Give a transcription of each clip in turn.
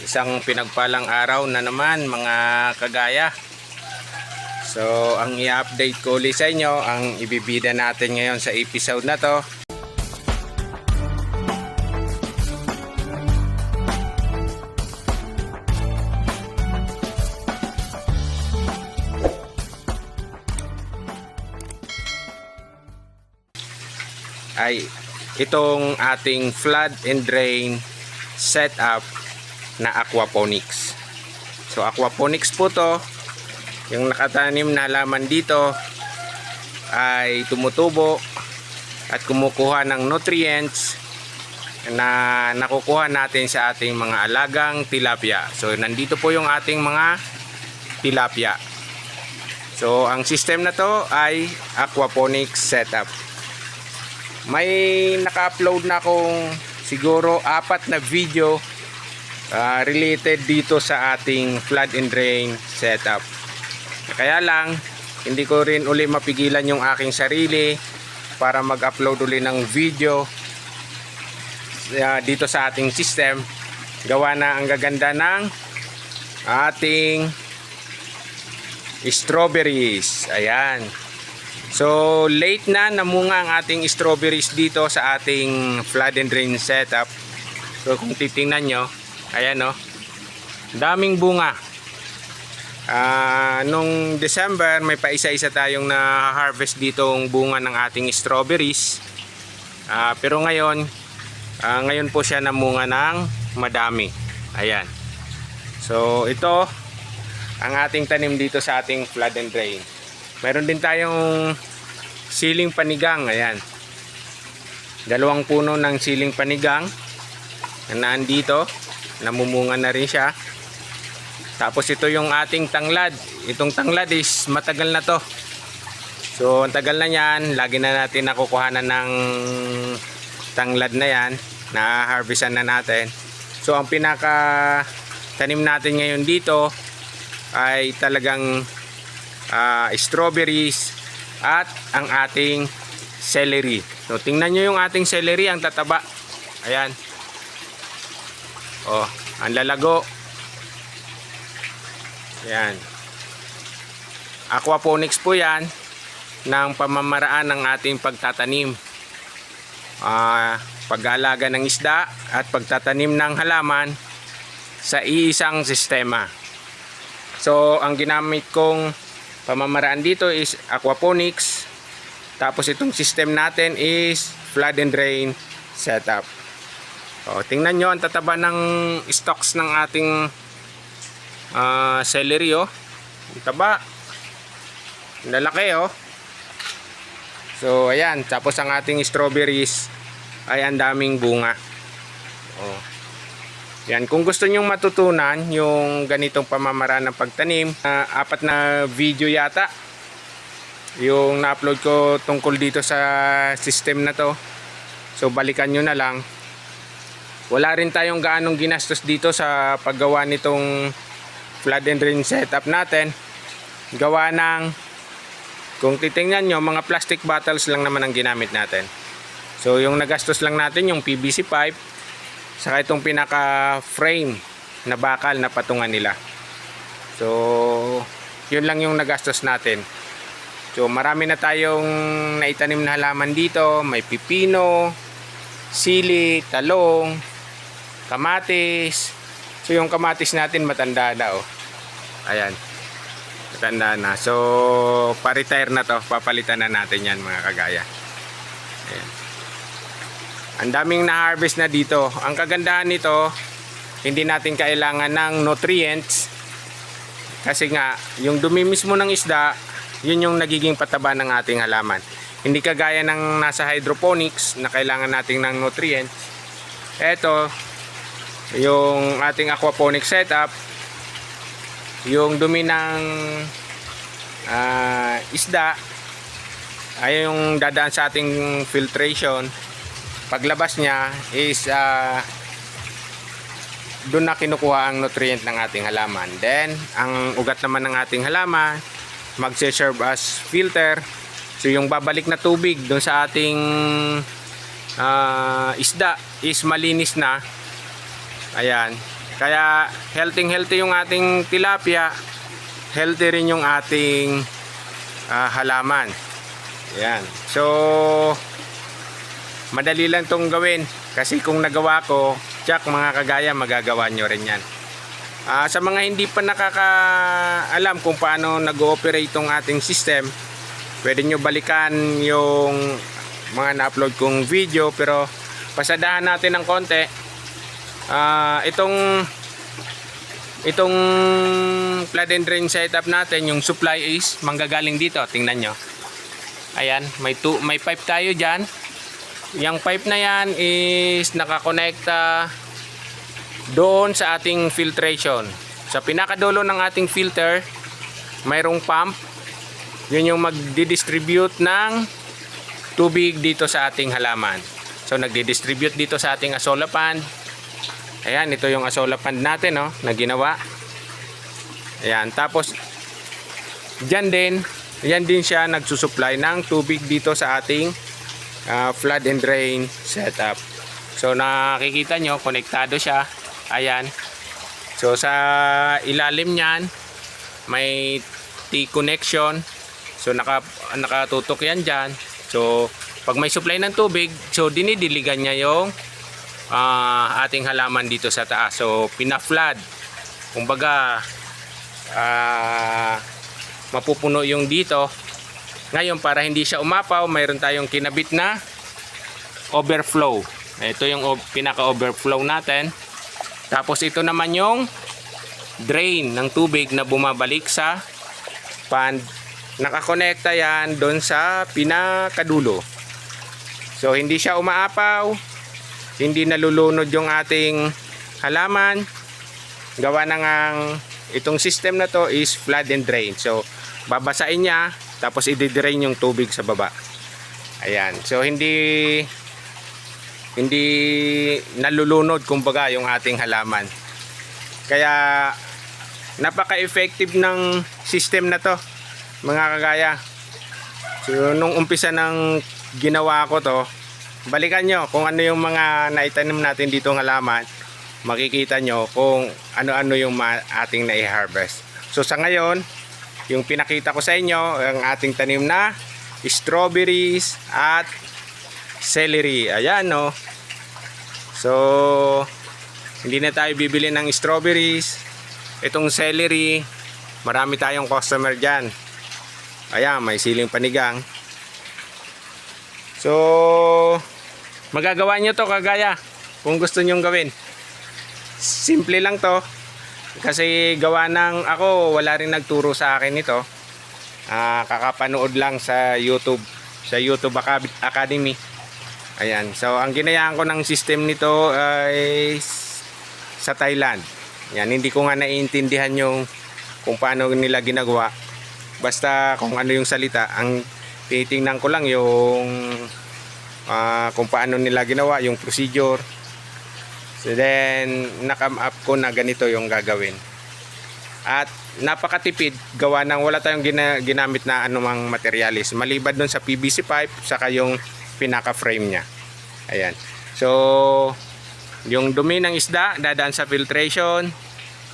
Isang pinagpalang araw na naman mga kagaya. So ang i-update ko ulit sa inyo, ang ibibida natin ngayon sa episode na to ay itong ating flood and drain setup na aquaponics. So aquaponics po to, yung nakatanim na halaman dito ay tumutubo at kumukuha ng nutrients na nakukuha natin sa ating mga alagang tilapia. So nandito po yung ating mga tilapia. So ang system na to ay aquaponics setup. May naka-upload na akong siguro 4 na video related dito sa ating flood and drain setup. Kaya lang hindi ko rin uli mapigilan yung aking sarili para mag-upload uli ng video dito sa ating system. Gawa na ang gaganda ng ating strawberries. Ayan. So late na namunga ang ating strawberries dito sa ating flood and drain setup. So kung titingnan nyo, ayan o, daming bunga. Nung December may paisa-isa tayong na-harvest ditong bunga ng ating strawberries. Pero ngayon po siya namunga ng madami. Ayan. So ito ang ating tanim dito sa ating flood and drain. Meron din tayong siling panigang. Ayan. 2 puno ng siling panigang na nandito. Namumunga na rin siya. Tapos ito yung ating tanglad. Itong tanglad is matagal na to. So ang tagal na yan. Lagi na natin nakukuhanan ng tanglad na yan. Na-harvestan na natin. So ang pinaka tanim natin ngayon dito ay talagang strawberries at ang ating celery. So tingnan nyo yung ating celery, ang tataba. Ayan. Oh, ang lalago. Ayan. Aquaponics po yan ng pamamaraan ng ating pagtatanim. Pag-aalaga ng isda at pagtatanim ng halaman sa iisang sistema. So ang ginamit kong pamamaraan dito is aquaponics. Tapos itong system natin is flood and drain setup. O, tingnan nyo ang tataba ng stocks ng ating celery. Oh. Ang taba. Lalaki oh. So ayan. Tapos ang ating strawberries ay ang daming bunga. Oh. Yan, kung gusto nyong matutunan yung ganitong pamamaraan ng pagtanim, 4 na video yata yung na-upload ko tungkol dito sa system na to. So balikan nyo na lang. Wala rin tayong gaanong ginastos dito sa paggawa nitong flood and drain setup natin. Gawa ng, kung titingnan nyo, mga plastic bottles lang naman ang ginamit natin. So yung nagastos lang natin yung PVC pipe saka itong pinaka frame na bakal na patungan nila. So yun lang yung nagastos natin. So marami na tayong naitanim na halaman dito. May pipino, sili, talong, kamatis. So yung kamatis natin matanda na oh. Ayan. Matanda na. So pa-retire na to. Papalitan na natin yan mga kagaya. Ayan. Ang daming na-harvest na dito. Ang kagandahan nito, hindi natin kailangan ng nutrients. Kasi nga, yung dumi mismo ng isda, yun yung nagiging pataba ng ating halaman. Hindi kagaya ng nasa hydroponics na kailangan natin ng nutrients. Eto, yung ating aquaponics setup, yung dumi ng isda ay yung dadaan sa ating filtration. Paglabas niya is doon na kinukuha ang nutrient ng ating halaman. Then ang ugat naman ng ating halaman magse-serve as filter. So yung babalik na tubig doon sa ating isda is malinis na. Ayan. Kaya healthy yung ating tilapia, healthy rin yung ating halaman. Ayan. So madali lang tong gawin kasi kung nagawa ko, tsak mga kagaya, magagawa nyo rin yan. Sa mga hindi pa nakakaalam kung paano nag-ooperate itong ating system, pwede nyo balikan yung mga na-upload kong video, pero pasadahan natin ng konti. Itong flood and drain setup natin, yung supply is manggagaling dito. Tingnan nyo. Ayan, may pipe tayo dyan. Yung pipe na yan is nakakonekta doon sa ating filtration. Sa pinakadulo ng ating filter, mayroong pump. Yun yung magdidistribute ng tubig dito sa ating halaman. So nagdidistribute dito sa ating azolla pond. Ayan, ito yung azolla pond natin, no, na ginawa. Ayan, tapos yan din siya nagsusupply ng tubig dito sa ating flood and drain setup. So nakikita nyo, konektado siya. Ayan. So sa ilalim niyan may T-connection. So nakatutok yan dyan. So pag may supply ng tubig, so dinidiligan niya yung ating halaman dito sa taas. So pina-flood. Kumbaga mapupuno yung dito. Ngayon, para hindi siya umapaw, mayroon tayong kinabit na overflow. Ito yung pinaka-overflow natin. Tapos ito naman yung drain ng tubig na bumabalik sa pond. Nakakonekta yan doon sa pinakadulo. So hindi siya umaapaw, hindi nalulunod yung ating halaman. Gawa na ngang itong system na to is flood and drain. So babasain niya, tapos i-drain yung tubig sa baba. Ayan. So hindi nalulunod kumbaga yung ating halaman. Kaya napaka-effective ng system na to, mga kagaya. So nung umpisa ng ginawa ko to, balikan nyo kung ano yung mga naitanim natin dito ng halaman. Makikita nyo kung ano-ano yung ating na-harvest. So sa ngayon, yung pinakita ko sa inyo, ang ating tanim na strawberries at celery. Ayan, no. So hindi na tayo bibili ng strawberries. Itong celery, marami tayong customer dyan. Ayan, may siling panigang. So magagawa nyo to kagaya kung gusto nyong gawin. Simple lang to. Kasi gawa ng ako, wala rin nagturo sa akin ito. Kakapanood lang sa YouTube Academy. Ayan. So ang ginayaan ko ng system nito ay sa Thailand. Yan, hindi ko nga naiintindihan yung kung paano nila ginagawa. Basta kung ano yung salita, ang titingnan ko lang yung kung paano nila ginawa, yung procedure. So then na-come up ko na ganito yung gagawin. At napakatipid, gawa ng wala tayong ginamit na anumang materialis maliban doon sa PVC pipe saka yung pinaka frame niya. Ayan. So yung dumi ng isda dadaan sa filtration,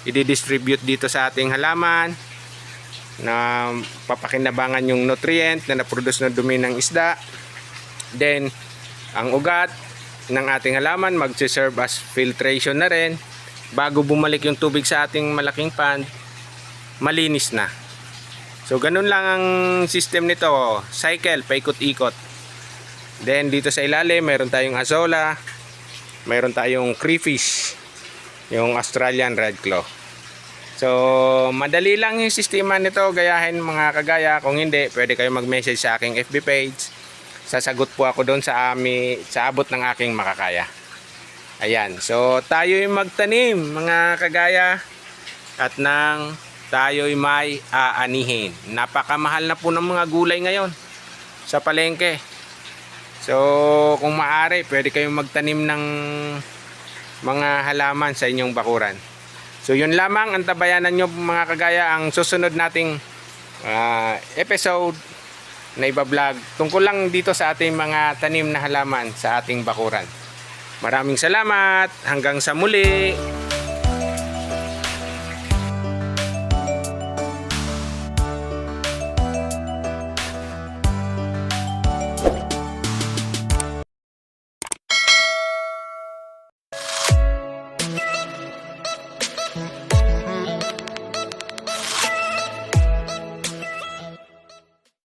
i-distribute dito sa ating halaman na papakinabangan yung nutrient na na-produce ng dumi ng isda. Then ang ugat ng ating halaman magse-serve as filtration na rin. Bago bumalik yung tubig sa ating malaking pond, malinis na. So ganun lang ang system nito, cycle, paikot-ikot. Then dito sa ilalim mayroon tayong azolla, mayroon tayong crayfish, yung Australian red claw. So madali lang yung sistema nito gayahin mga kagaya. Kung hindi, pwede kayo mag-message sa aking FB page. Sasagot po ako doon sa abot ng aking makakaya. Ayan. So tayo'y magtanim mga kagaya at nang tayo'y may aanihin. Napakamahal na po ng mga gulay ngayon sa palengke. So kung maaari, pwede kayong magtanim ng mga halaman sa inyong bakuran. So yun lamang, antabayanan nyo mga kagaya ang susunod nating episode na iba-vlog tungkol lang dito sa ating mga tanim na halaman sa ating bakuran. Maraming salamat, hanggang sa muli.